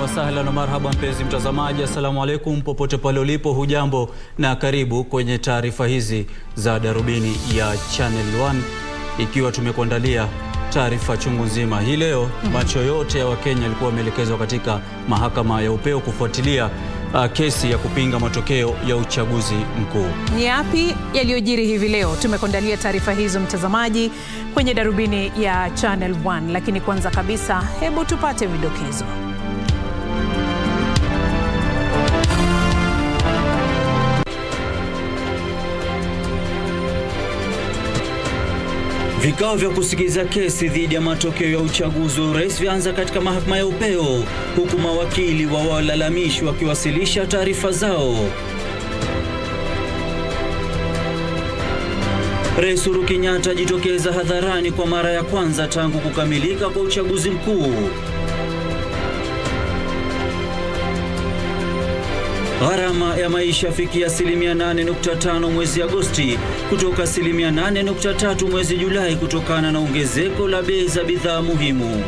wa sahlan na marhaba mpenzi mtazamaji, assalamu alaikum popote pale ulipo, hujambo na karibu kwenye taarifa hizi za Darubini ya Channel 1, ikiwa tumekuandalia taarifa chungu nzima. Hii leo macho yote ya Wakenya yalikuwa yameelekezwa katika mahakama ya upeo kufuatilia kesi ya kupinga matokeo ya uchaguzi mkuu. Ni yapi yaliyojiri hivi leo? Tumekuandalia taarifa hizo mtazamaji kwenye Darubini ya Channel 1, lakini kwanza kabisa hebu tupate vidokezo. Vikao vya kusikiliza kesi dhidi ya matokeo ya uchaguzi wa urais vyaanza katika mahakama ya upeo, huku mawakili wa walalamishi wakiwasilisha taarifa zao. Rais Uhuru Kenyatta ajitokeza hadharani kwa mara ya kwanza tangu kukamilika kwa uchaguzi mkuu. Gharama ya maisha yafikia 8.5% mwezi Agosti kutoka 8.3% mwezi Julai kutokana na ongezeko la bei za bidhaa muhimu.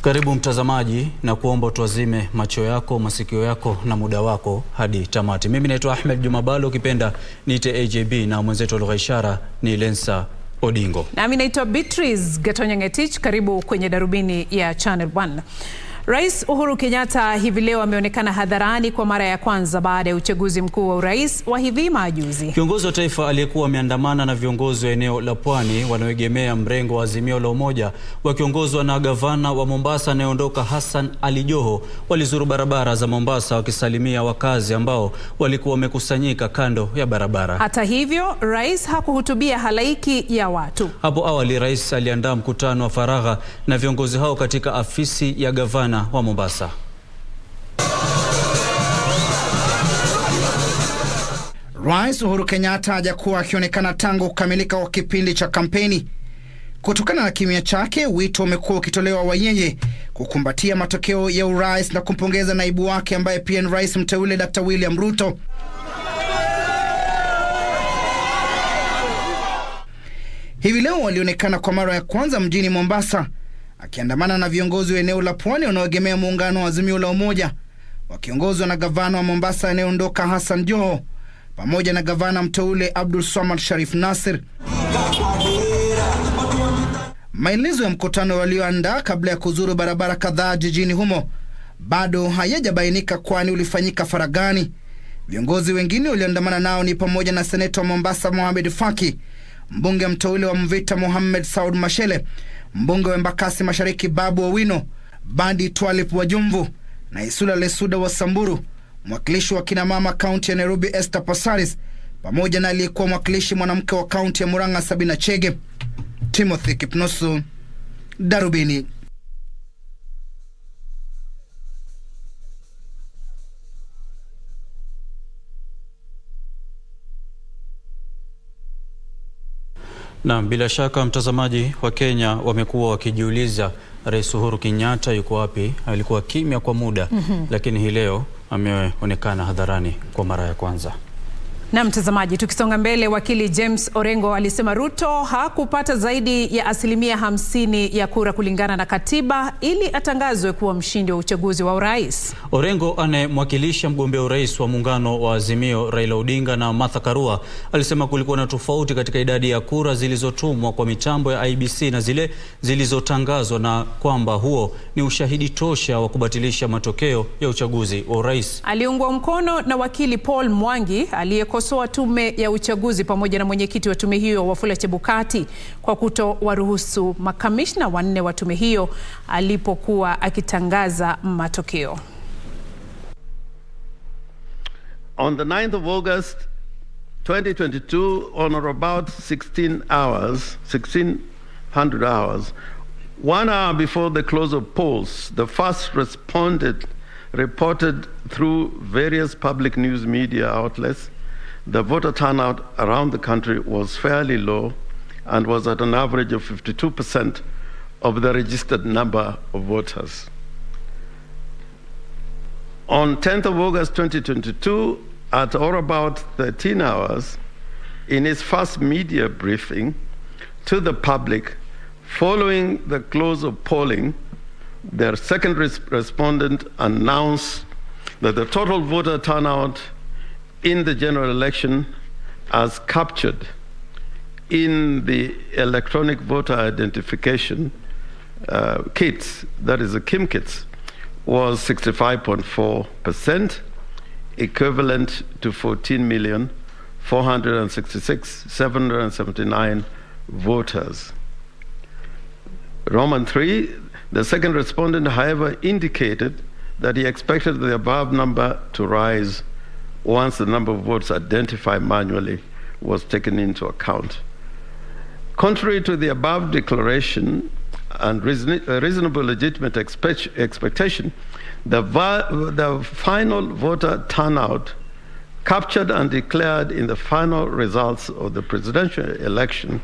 Karibu mtazamaji, na kuomba tuazime macho yako, masikio yako na muda wako hadi tamati. Mimi naitwa Ahmed Juma Bhalo, ukipenda niite AJB, na mwenzetu wa lugha ishara ni Lensa Odingo. Na mimi naitwa Beatrice Gatonye. Karibu kwenye Darubini ya Channel 1. Rais Uhuru Kenyatta hivi leo ameonekana hadharani kwa mara ya kwanza baada ya uchaguzi mkuu wa urais wa hivi majuzi. Kiongozi wa taifa aliyekuwa ameandamana na viongozi wa eneo la Pwani wanaoegemea mrengo wa Azimio la Umoja, wakiongozwa na gavana wa Mombasa anayeondoka Hassan Ali Joho, walizuru barabara za Mombasa wakisalimia wakazi ambao walikuwa wamekusanyika kando ya barabara. Hata hivyo, rais hakuhutubia halaiki ya watu. Hapo awali rais aliandaa mkutano wa faragha na viongozi hao katika afisi ya gavana wa Mombasa. Rais Uhuru Kenyatta hajakuwa akionekana tangu kukamilika kwa kipindi cha kampeni. Kutokana na kimya chake, wito umekuwa ukitolewa wa yeye kukumbatia matokeo ya urais na kumpongeza naibu wake ambaye pia ni rais mteule Dr. William Ruto. Hivi leo walionekana kwa mara ya kwanza mjini Mombasa, akiandamana na viongozi wa eneo la Pwani wanaoegemea muungano wa Azimio la Umoja, wakiongozwa na gavana wa Mombasa anayeondoka Hassan Joho pamoja na gavana mteule Abdul Swamad Sharif Nasir. Maelezo ya mkutano walioandaa kabla ya kuzuru barabara kadhaa jijini humo bado hayajabainika, kwani ulifanyika faragani. Viongozi wengine walioandamana nao ni pamoja na seneta wa Mombasa Mohamed Faki, mbunge mteule wa Mvita Mohamed Saud Mashele, mbunge wa Embakasi Mashariki Babu Owino, Bandi Twalip wa Jumvu na Isula Lesuda wa Samburu, mwakilishi wa kina mama kaunti ya Nairobi Esther Passaris, pamoja na aliyekuwa mwakilishi mwanamke wa kaunti ya Murang'a Sabina Chege. Timothy Kipnusu, Darubini. Na bila shaka mtazamaji, wa Kenya wamekuwa wakijiuliza Rais Uhuru Kenyatta yuko wapi? Alikuwa kimya kwa muda, lakini hii leo ameonekana hadharani kwa mara ya kwanza. Na mtazamaji, tukisonga mbele, wakili James Orengo alisema Ruto hakupata zaidi ya 50% ya kura kulingana na katiba ili atangazwe kuwa mshindi wa uchaguzi wa urais. Orengo anayemwakilisha mgombea urais wa muungano wa Azimio Raila Odinga na Martha Karua alisema kulikuwa na tofauti katika idadi ya kura zilizotumwa kwa mitambo ya IBC na zile zilizotangazwa, na kwamba huo ni ushahidi tosha wa kubatilisha matokeo ya uchaguzi wa urais. Aliungwa mkono na wakili Paul Mwangi aliyekosoa tume ya uchaguzi pamoja na mwenyekiti wa tume hiyo Wafula Chebukati kwa kutowaruhusu makamishna wanne wa tume hiyo alipokuwa akitangaza matokeo. On the 9th of August 2022, on or about 1600 hours, 1 hour before the close of polls, the first respondent reported through various public news media outlets the voter turnout around the country was fairly low and was at an average of 52% of the registered number of voters. On 10th of August 2022, at or about 13 hours, in his first media briefing to the public following the close of polling, their second respondent announced that the total voter turnout in the general election as captured in the electronic voter identification kits, that is the KIM kits, was 65.4%, equivalent to 14,466,779 voters. Roman 3, the second respondent, however, indicated that he expected the above number to rise once the number of votes identified manually was taken into account. Contrary to the above declaration and reasonable legitimate expectation, the final voter turnout captured and declared in the final results of the presidential election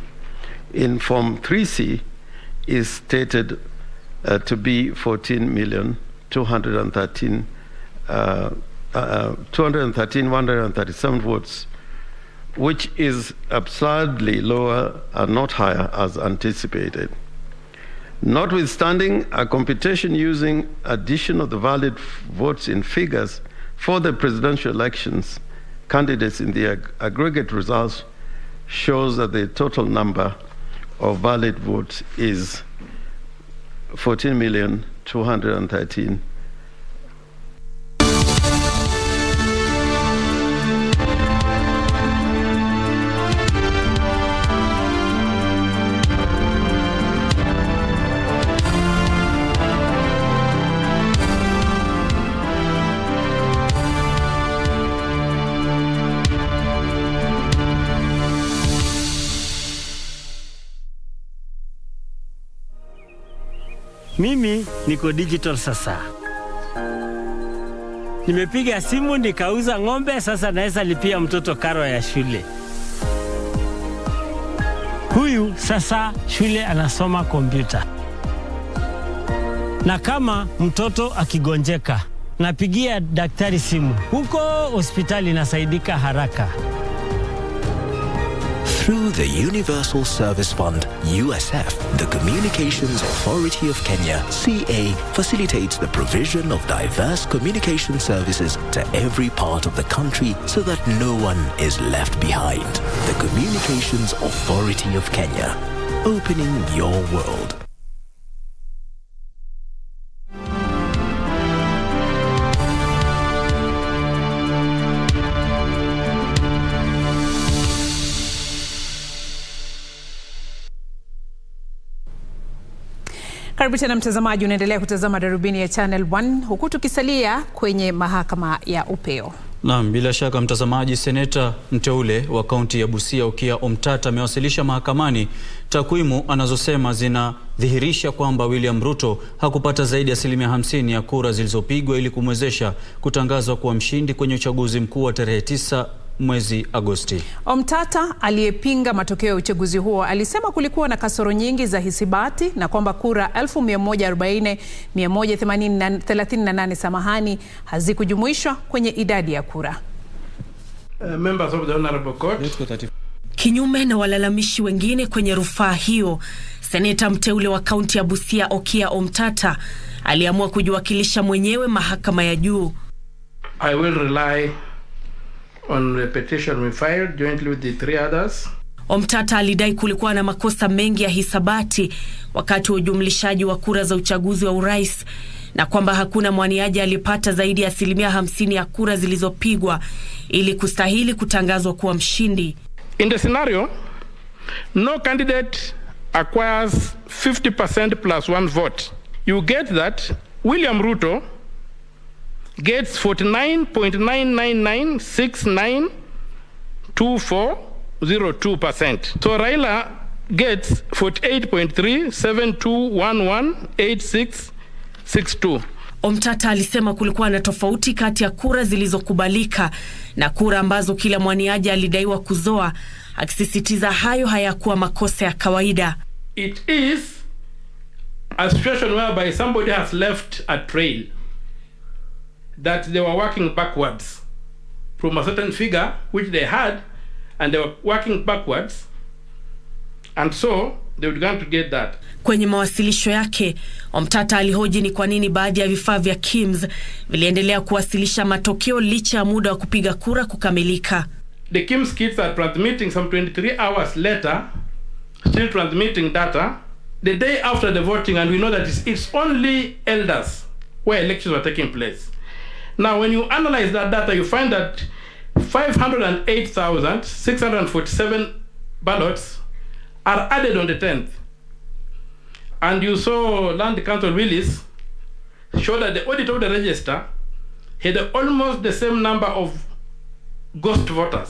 in Form 3C is stated to be 213,137 votes, which is absurdly lower and not higher as anticipated. Notwithstanding a computation using addition of the valid votes in figures for the presidential elections, candidates in the aggregate results shows that the total number of valid votes is 14,213,000. Mimi niko digital sasa. Nimepiga simu nikauza ng'ombe, sasa naweza lipia mtoto karo ya shule. Huyu sasa shule anasoma kompyuta. Na kama mtoto akigonjeka, napigia daktari simu. Huko hospitali nasaidika haraka. Through the Universal Service Fund, USF, the Communications Authority of Kenya, CA, facilitates the provision of diverse communication services to every part of the country so that no one is left behind. The Communications Authority of Kenya, opening your world. Karibu tena mtazamaji, unaendelea kutazama Darubini ya Channel 1 huku tukisalia kwenye mahakama ya upeo. Naam, bila shaka mtazamaji, seneta mteule wa kaunti ya Busia Okiya Omtata amewasilisha mahakamani takwimu anazosema zinadhihirisha kwamba William Ruto hakupata zaidi ya 50% ya kura zilizopigwa ili kumwezesha kutangazwa kuwa mshindi kwenye uchaguzi mkuu wa tarehe 9 mwezi Agosti. Omtata aliyepinga matokeo ya uchaguzi huo alisema kulikuwa na kasoro nyingi za hisabati na kwamba kura 140,138 samahani hazikujumuishwa idadi idadi ya kura. Members of the Honorable Court. Kinyume na walalamishi wengine kwenye rufaa hiyo, seneta mteule wa kaunti ya Busia Okiya Omtata aliamua kujiwakilisha mwenyewe mahakama ya juu. I will rely on the petition we filed jointly with the 3 others. Omtata alidai kulikuwa na makosa mengi ya hisabati wakati wa ujumlishaji wa kura za uchaguzi wa urais na kwamba hakuna mwaniaji alipata zaidi ya 50% ya kura zilizopigwa ili kustahili kutangazwa kuwa mshindi. In the scenario, no candidate acquires 50% plus 1 vote. You get that William Ruto gets 49.999692402%. So Raila gets 48.372118662. Omtata alisema kulikuwa na tofauti kati ya kura zilizokubalika na kura ambazo kila mwaniaji alidaiwa kuzoa, akisisitiza hayo hayakuwa makosa ya kawaida. It is a situation whereby somebody has left a trail that they were working backwards from a certain figure which they had, and they were working backwards, and so they began to get that. Kwenye mawasilisho yake, Omtata alihoji ni kwa nini baadhi ya vifaa vya KIMS viliendelea kuwasilisha matokeo licha ya muda wa kupiga kura kukamilika. The KIMS kits are transmitting some 23 hours later, still transmitting data the day after the voting, and we know that it's only elders where elections were taking place. Now, when you analyze that data, you find that 508,647 ballots are added on the 10th. And you saw Land Council Willis show that the audit of the register had almost the same number of ghost voters.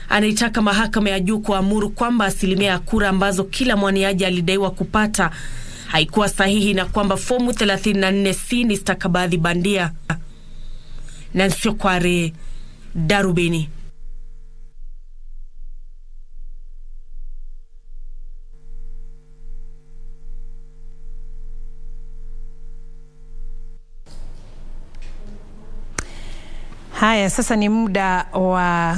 Anaitaka mahakama ya juu kuamuru kwamba asilimia ya kura ambazo kila mwaniaji alidaiwa kupata haikuwa sahihi na kwamba fomu 34C ni stakabadhi bandia. Nancy Kware, Darubini. Haya, sasa ni muda wa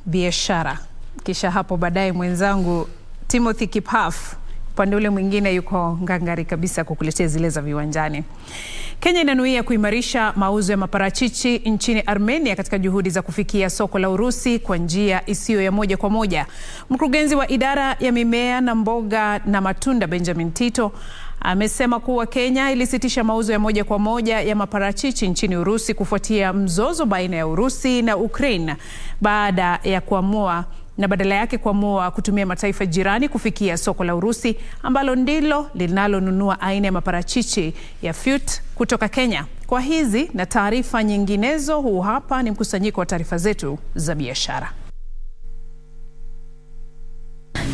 biashara. Kisha hapo baadaye mwenzangu Timothy Kiphaf upande ule mwingine yuko ngangari kabisa kukuletea zile za viwanjani. Kenya inanuia kuimarisha mauzo ya maparachichi nchini Armenia katika juhudi za kufikia soko la Urusi kwa njia isiyo ya moja kwa moja. Mkurugenzi wa idara ya mimea na mboga na matunda Benjamin Tito amesema kuwa Kenya ilisitisha mauzo ya moja kwa moja ya maparachichi nchini Urusi kufuatia mzozo baina ya Urusi na Ukraine baada ya kuamua na badala yake kuamua kutumia mataifa jirani kufikia soko la Urusi ambalo ndilo linalonunua aina ya maparachichi ya Fut kutoka Kenya. Kwa hizi na taarifa nyinginezo, huu hapa ni mkusanyiko wa taarifa zetu za biashara.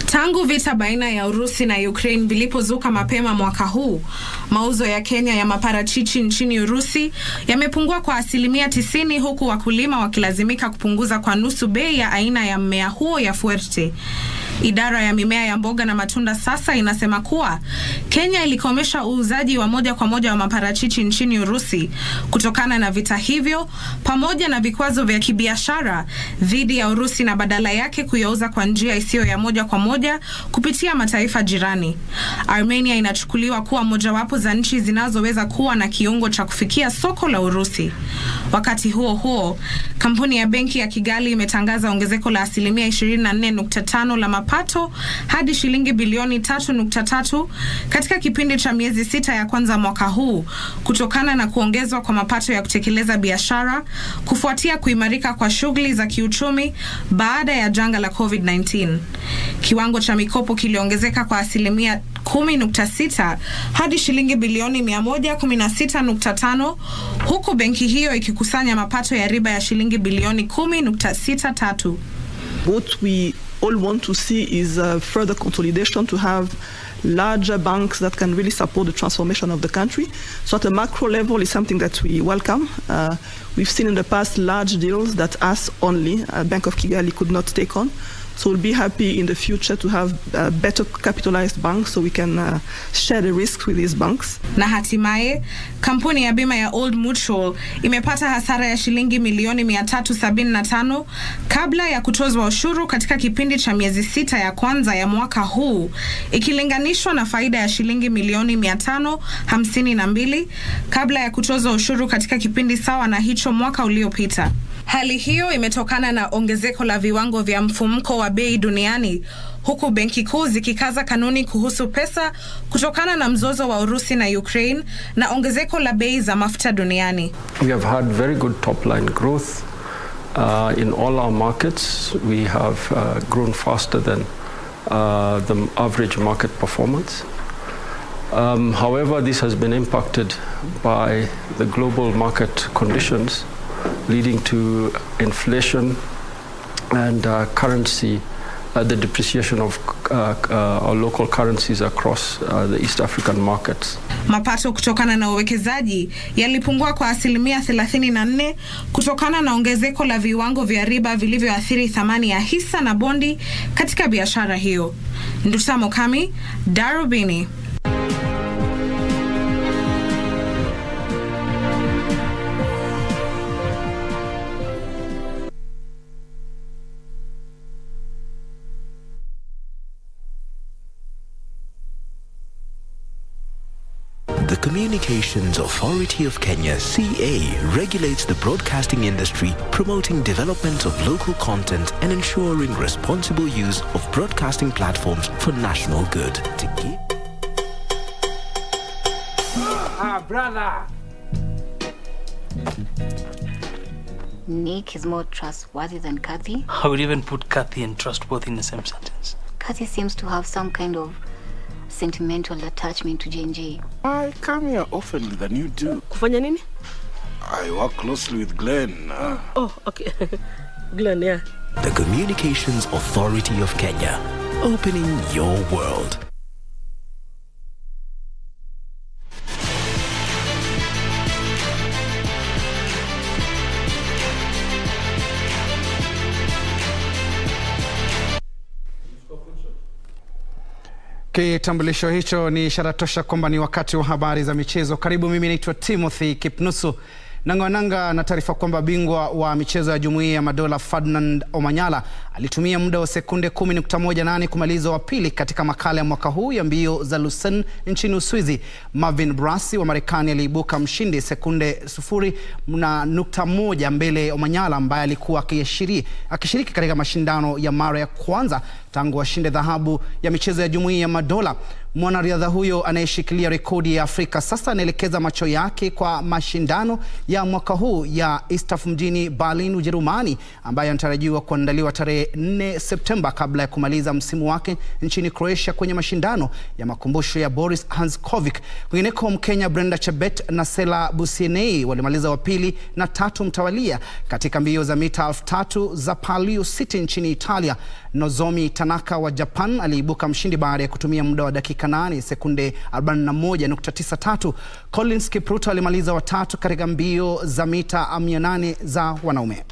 Tangu vita baina ya Urusi na Ukraine vilipozuka mapema mwaka huu, mauzo ya Kenya ya maparachichi nchini Urusi yamepungua kwa 90%, huku wakulima wakilazimika kupunguza kwa nusu bei ya aina ya mmea huo ya Fuerte. Idara ya mimea ya mboga na matunda sasa inasema kuwa Kenya ilikomesha uuzaji wa moja kwa moja wa maparachichi nchini Urusi kutokana na vita hivyo pamoja na vikwazo vya kibiashara dhidi ya Urusi na badala yake kuyauza kwa njia isiyo ya moja kwa moja kupitia mataifa jirani. Armenia inachukuliwa kuwa mojawapo za nchi zinazoweza kuwa na kiungo cha kufikia soko la Urusi. Wakati huo huo, kampuni ya benki ya Kigali imetangaza ongezeko la 24.5% la mapato hadi shilingi bilioni 3.3 katika kipindi cha miezi 6 ya kwanza mwaka huu kutokana na kuongezwa kwa mapato ya kutekeleza biashara kufuatia kuimarika kwa shughuli za kiuchumi baada ya janga la COVID-19. Kiwango cha mikopo kiliongezeka kwa 10.6 hadi shilingi bilioni 116.5 huku benki hiyo ikikusanya mapato ya riba ya shilingi bilioni 10.63. What we all want to see is further consolidation, to have larger banks that can really support the transformation of the country. So at a macro level is something that we welcome. We've seen in the past large deals that us only, Bank of Kigali, could not take on. So we'll be happy in the future to have better capitalized banks so we can share the risks with these banks. Na hatimaye, kampuni ya bima ya Old Mutual imepata hasara ya shilingi milioni 375 kabla ya kutozwa ushuru katika kipindi cha miezi 6 ya kwanza ya mwaka huu, ikilinganishwa na faida ya shilingi milioni 552 kabla ya kutozwa ushuru katika kipindi sawa na hicho mwaka uliopita. Hali hiyo imetokana na ongezeko la viwango vya mfumuko wa bei duniani, huku benki kuu zikikaza kanuni kuhusu pesa kutokana na mzozo wa Urusi na Ukraine na ongezeko la bei za mafuta duniani. We have had very good top line growth in all our markets. We have grown faster than the average market performance. However, this has been impacted by the global market conditions, leading to inflation and currency, the depreciation of our local currencies across the East African markets. Mapato kutokana na uwekezaji yalipungua kwa 34% kutokana na ongezeko la viwango vya riba vilivyoathiri thamani ya hisa na bondi katika biashara hiyo. Ndusamo Kami, Darubini. The Communications Authority of Kenya, CA, regulates the broadcasting industry, promoting development of local content and ensuring responsible use of broadcasting platforms for national good. Brother! Nick is more trustworthy than Kathy. I would even put Kathy and trustworthy in the same sentence. Kathy seems to have some kind of sentimental attachment to J&J. I come here often than you do. Kufanya nini? I work closely with Glenn. Oh, okay. Glenn, yeah. The Communications Authority of Kenya, opening your world. Kitambulisho hicho ni ishara tosha kwamba ni wakati wa habari za michezo. Karibu, mimi naitwa Timothy Kipnusu. Nangoananga na taarifa kwamba bingwa wa michezo ya Jumuiya ya Madola Ferdinand Omanyala alitumia muda wa sekunde 10.18 kumaliza wa pili katika makala ya mwaka huu ya mbio za Lausanne nchini Uswizi. Marvin Brassi wa Marekani aliibuka mshindi sekunde 0.1 mbele Omanyala ambaye alikuwa akishiriki katika mashindano ya mara ya kwanza tangu ashinde dhahabu ya michezo ya Jumuiya ya Madola. Mwanariadha huyo anayeshikilia rekodi ya Afrika sasa anaelekeza macho yake kwa mashindano ya mwaka huu ya ISTAF mjini Berlin, Ujerumani, ambayo yanatarajiwa kuandaliwa tarehe 4 Septemba kabla ya kumaliza msimu wake nchini Croatia kwenye mashindano ya makumbusho ya Boris Hanskovic. Kwingineko, Mkenya Brenda Chebet na Sela Busienei walimaliza wa pili na tatu mtawalia katika mbio za mita 3000 za Palio City nchini Italia. Nozomi Tanaka wa Japan aliibuka mshindi baada ya kutumia muda wa dakika 8 sekunde 41.93. Collins Kipruto alimaliza wa tatu katika mbio za mita 800 za wanaume.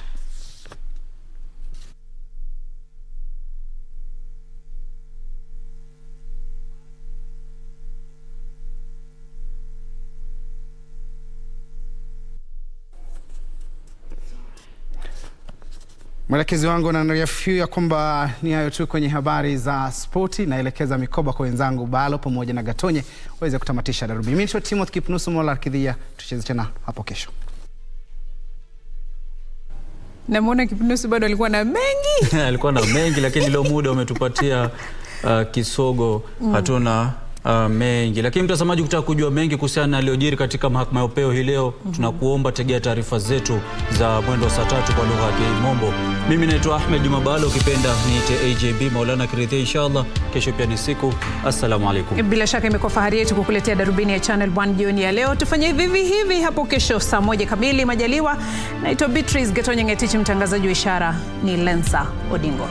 Mwelekezi wangu ananiarifu ya kwamba ni hayo tu kwenye habari za spoti. Naelekeza mikoba kwa wenzangu Bhalo pamoja na Gatonye waweze kutamatisha Darubini. Mimi ni Timothy Kipnusu, Mola Arkidhia. Tucheze tena hapo kesho. Namuona Kipnusu bado alikuwa na mengi. Alikuwa na mengi, lakini leo muda umetupatia kisogo. Hatuna mengi, lakini mtazamaji, kutaka kujua mengi kuhusiana na yaliyojiri katika mahakama ya upeo hii leo, tunakuomba tegea taarifa zetu za mwendo wa saa 3 kwa lugha ya Kimombo. Mimi naitwa Ahmed Juma Bhalo, ukipenda niite AJB. Maulana kiridhia, inshallah kesho pia ni siku. Assalamu alaikum. Bila shaka imekuwa fahari yetu kukuletea Darubini ya Channel 1 jioni ya leo. Tufanye hivi hapo kesho saa 1 kamili majaliwa. Naitwa Beatrice Gatonye, mtangazaji wa ishara ni Lensa Odingo.